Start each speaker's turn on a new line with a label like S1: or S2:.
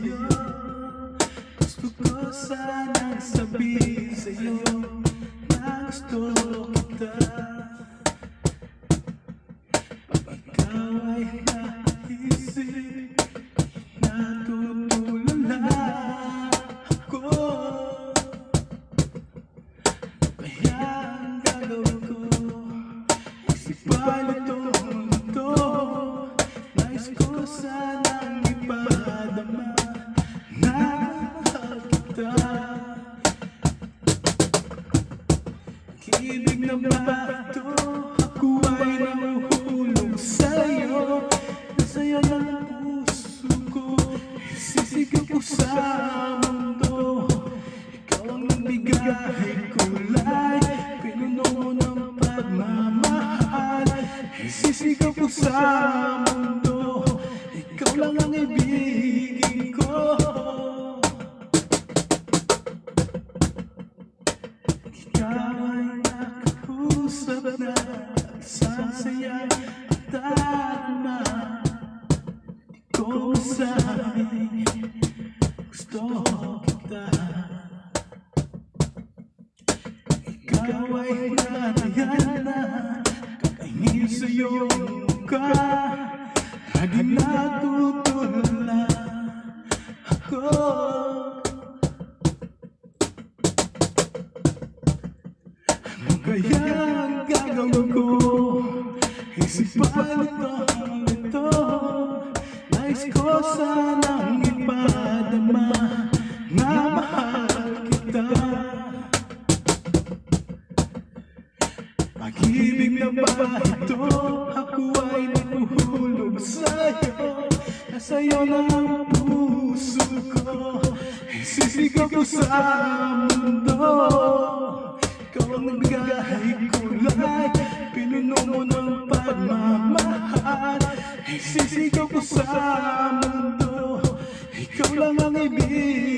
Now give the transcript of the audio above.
S1: sa'yo. Gusto ko sanang sabihin sa'yo na gusto kita. Pag ikaw ay naisip, natutulala ako. Kaya ang gagawin ko, isipan itong mundo. Nais ko sanang ipadama na mahal kita. Ibig na ba ito? Ako ay nahuhulog sa'yo. Nasa'yo lang ang puso ko, isisigaw ko sa mundo. Ikaw ang nagbigay kulay, pinuno mo ng pagmamahal. Isisigaw ko sa mundo, ikaw lang ang ibigin ko. Ikaw ay nakausap na nagsasaya at tama. Di ko masabi, gusto kita. Ikaw ay nariyan na, kakaingin sa iyong mukha. Lagi natutulala ako. Ano kaya ang gagawin ko? Isipan ito. Nais ko sanang ipadama na mahal kita. Pag-ibig na ba ito? Ako ay nahuhulog sa'yo. Nasa'yo na ang puso ko, isisigaw ko sa mundo. Ikaw ang nagbigay kulay, pinuno mo ng pagmamahal. Isisigaw ko sa mundo, ikaw lang ang ibig.